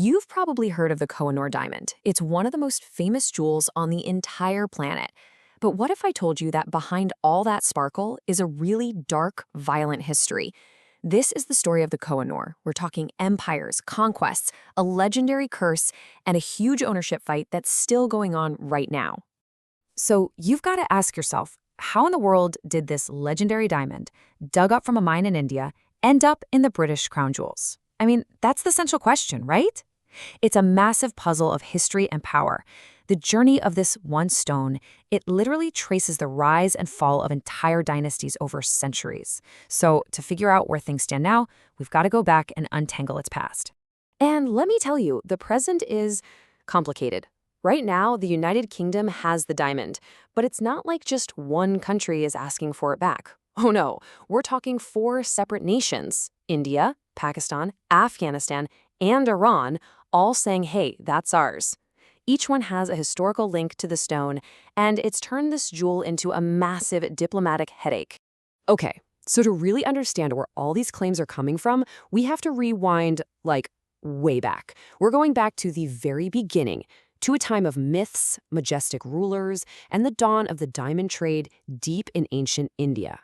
You've probably heard of the Koh-i-Noor diamond. It's one of the most famous jewels on the entire planet. But what if I told you that behind all that sparkle is a really dark, violent history? This is the story of the Koh-i-Noor. We're talking empires, conquests, a legendary curse, and a huge ownership fight that's still going on right now. So you've got to ask yourself, how in the world did this legendary diamond, dug up from a mine in India, end up in the British crown jewels? I mean, that's the central question, right? It's a massive puzzle of history and power. The journey of this one stone, it literally traces the rise and fall of entire dynasties over centuries. So to figure out where things stand now, we've got to go back and untangle its past. And let me tell you, the present is complicated. Right now, the United Kingdom has the diamond, but it's not like just one country is asking for it back. Oh no, we're talking 4 separate nations: India, Pakistan, Afghanistan, and Iran, all saying, hey, that's ours. Each one has a historical link to the stone, and it's turned this jewel into a massive diplomatic headache. Okay, so to really understand where all these claims are coming from, we have to rewind, way back. We're going back to the very beginning, to a time of myths, majestic rulers, and the dawn of the diamond trade deep in ancient India.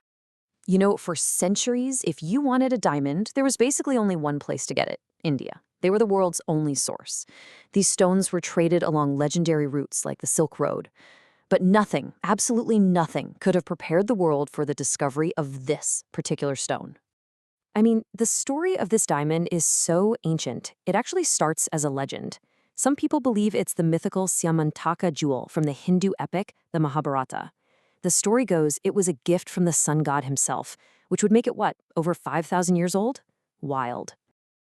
You know, for centuries, if you wanted a diamond, there was basically only one place to get it: India. They were the world's only source. These stones were traded along legendary routes like the Silk Road. But nothing, absolutely nothing, could have prepared the world for the discovery of this particular stone. I mean, the story of this diamond is so ancient, it actually starts as a legend. Some people believe it's the mythical Syamantaka jewel from the Hindu epic, the Mahabharata. The story goes it was a gift from the sun god himself, which would make it, over 5,000 years old? Wild.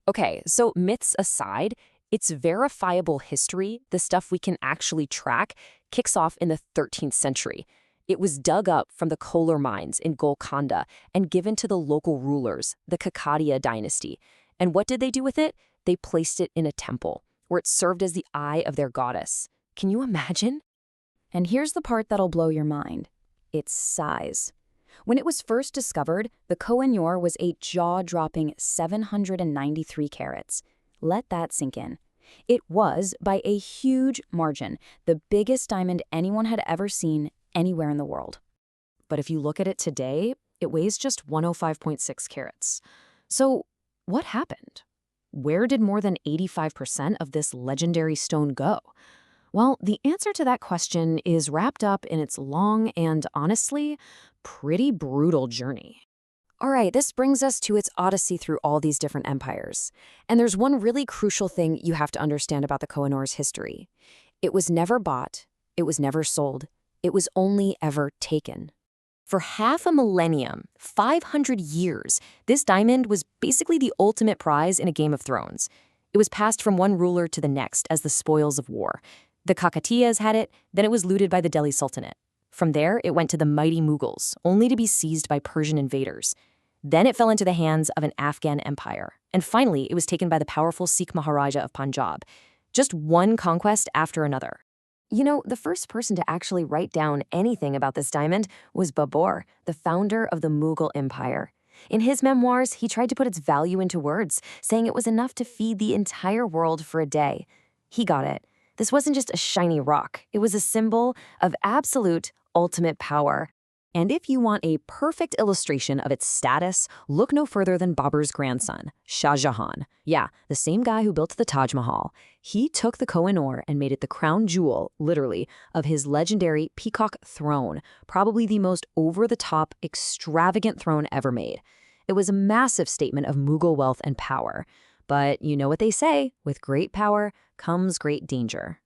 Okay, so myths aside, its verifiable history, the stuff we can actually track, kicks off in the 13th century. It was dug up from the Koh-i-Noor mines in Golconda and given to the local rulers, the Kakatiya dynasty. And what did they do with it? They placed it in a temple, where it served as the eye of their goddess. Can you imagine? And here's the part that'll blow your mind: its size. When it was first discovered, the Koh-i-Noor was a jaw-dropping 793 carats. Let that sink in. It was, by a huge margin, the biggest diamond anyone had ever seen anywhere in the world. But if you look at it today, it weighs just 105.6 carats. So what happened? Where did more than 85% of this legendary stone go? Well, the answer to that question is wrapped up in its long and, honestly, pretty brutal journey. All right, this brings us to its odyssey through all these different empires. And there's one really crucial thing you have to understand about the Koh-i-Noor's history. It was never bought, it was never sold, it was only ever taken. For half a millennium, 500 years, this diamond was basically the ultimate prize in a Game of Thrones. It was passed from one ruler to the next as the spoils of war. The Kakatiyas had it, then it was looted by the Delhi Sultanate. From there, it went to the mighty Mughals, only to be seized by Persian invaders. Then it fell into the hands of an Afghan empire. And finally, it was taken by the powerful Sikh Maharaja of Punjab. Just one conquest after another. You know, the first person to actually write down anything about this diamond was Babur, the founder of the Mughal Empire. In his memoirs, he tried to put its value into words, saying it was enough to feed the entire world for a day. He got it. This wasn't just a shiny rock. It was a symbol of absolute, ultimate power. And if you want a perfect illustration of its status, look no further than Babur's grandson, Shah Jahan. Yeah, the same guy who built the Taj Mahal. He took the Koh-i-Noor and made it the crown jewel, literally, of his legendary peacock throne, probably the most over-the-top, extravagant throne ever made. It was a massive statement of Mughal wealth and power. But you know what they say, with great power comes great danger.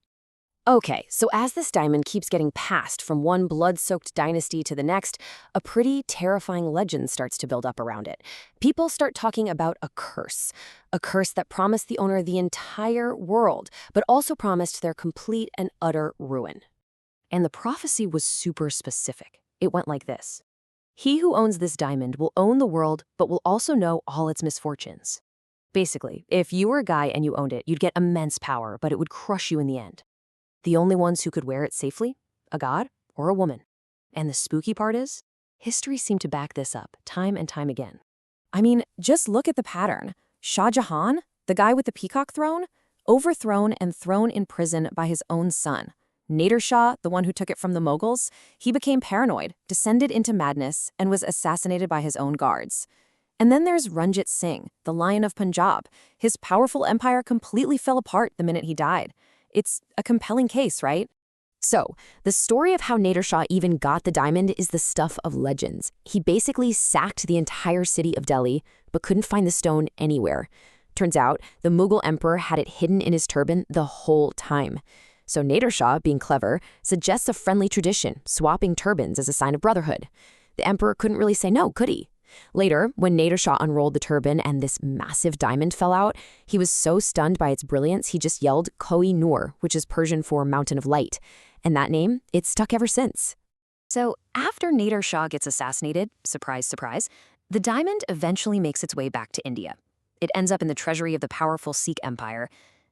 Okay, so as this diamond keeps getting passed from one blood-soaked dynasty to the next, a pretty terrifying legend starts to build up around it. People start talking about a curse that promised the owner the entire world, but also promised their complete and utter ruin. And the prophecy was super specific. It went like this: he who owns this diamond will own the world, but will also know all its misfortunes. Basically, if you were a guy and you owned it, you'd get immense power, but it would crush you in the end. The only ones who could wear it safely? A god or a woman. And the spooky part is, history seemed to back this up time and time again. I mean, just look at the pattern. Shah Jahan, the guy with the peacock throne? overthrown and thrown in prison by his own son. Nader Shah, the one who took it from the Mughals, he became paranoid, descended into madness, and was assassinated by his own guards. And then there's Ranjit Singh, the Lion of Punjab. His powerful empire completely fell apart the minute he died. It's a compelling case, right? So, the story of how Nader Shah even got the diamond is the stuff of legends. He basically sacked the entire city of Delhi, but couldn't find the stone anywhere. Turns out, the Mughal emperor had it hidden in his turban the whole time. So Nader Shah, being clever, suggests a friendly tradition, swapping turbans as a sign of brotherhood. The emperor couldn't really say no, could he? Later, when Nader Shah unrolled the turban and this massive diamond fell out, he was so stunned by its brilliance he just yelled Koh-i-Noor, which is Persian for Mountain of Light. And that name, it's stuck ever since. So after Nader Shah gets assassinated, surprise, surprise, the diamond eventually makes its way back to India. It ends up in the treasury of the powerful Sikh Empire.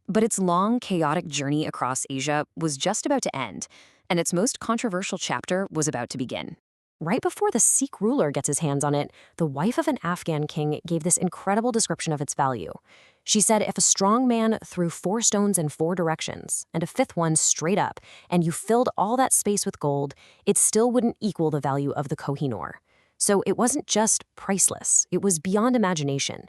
But its long, chaotic journey across Asia was just about to end, and its most controversial chapter was about to begin. Right before the Sikh ruler gets his hands on it, the wife of an Afghan king gave this incredible description of its value. She said if a strong man threw 4 stones in 4 directions, and a 5th one straight up, and you filled all that space with gold, it still wouldn't equal the value of the Koh-i-Noor. So it wasn't just priceless, it was beyond imagination.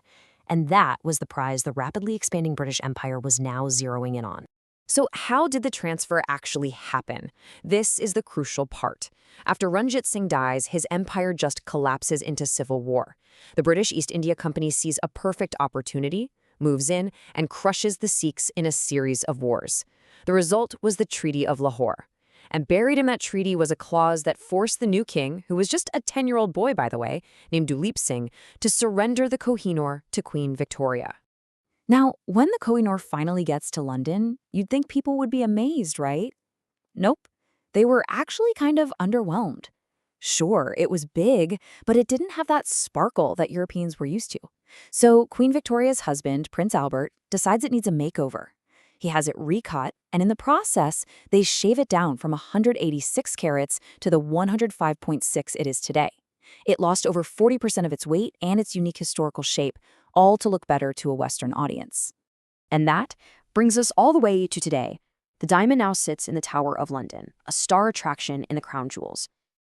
And that was the prize the rapidly expanding British Empire was now zeroing in on. So how did the transfer actually happen? This is the crucial part. After Ranjit Singh dies, his empire just collapses into civil war. The British East India Company sees a perfect opportunity, moves in, and crushes the Sikhs in a series of wars. The result was the Treaty of Lahore. And buried in that treaty was a clause that forced the new king, who was just a 10-year-old boy, by the way, named Duleep Singh, to surrender the Koh-i-Noor to Queen Victoria. Now, when the Koh-i-Noor finally gets to London, you'd think people would be amazed, right? Nope. They were actually kind of underwhelmed. Sure, it was big, but it didn't have that sparkle that Europeans were used to. So Queen Victoria's husband, Prince Albert, decides it needs a makeover. He has it recut, and in the process, they shave it down from 186 carats to the 105.6 it is today. It lost over 40% of its weight and its unique historical shape, all to look better to a Western audience. And that brings us all the way to today. The diamond now sits in the Tower of London, a star attraction in the crown jewels.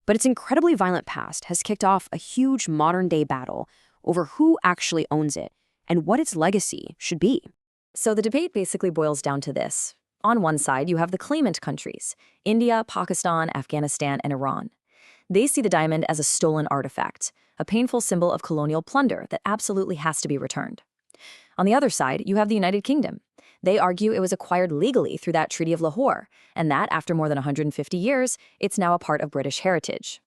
But its incredibly violent past has kicked off a huge modern-day battle over who actually owns it and what its legacy should be. So the debate basically boils down to this. On one side, you have the claimant countries, India, Pakistan, Afghanistan, and Iran. They see the diamond as a stolen artifact, a painful symbol of colonial plunder that absolutely has to be returned. On the other side, you have the United Kingdom. They argue it was acquired legally through that Treaty of Lahore, and that after more than 150 years, it's now a part of British heritage.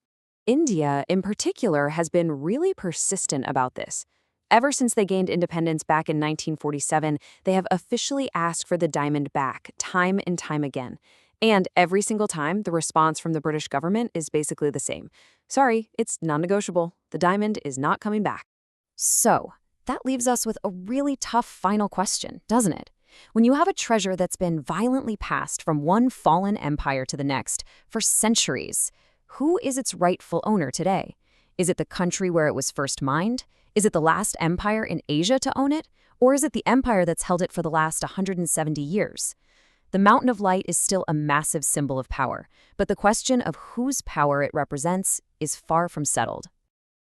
India, in particular, has been really persistent about this. Ever since they gained independence back in 1947, they have officially asked for the diamond back, time and time again. And every single time, the response from the British government is basically the same. Sorry, it's non-negotiable. The diamond is not coming back. So, that leaves us with a really tough final question, doesn't it? When you have a treasure that's been violently passed from one fallen empire to the next for centuries, who is its rightful owner today? Is it the country where it was first mined? Is it the last empire in Asia to own it? Or is it the empire that's held it for the last 170 years? The Mountain of Light is still a massive symbol of power, but the question of whose power it represents is far from settled.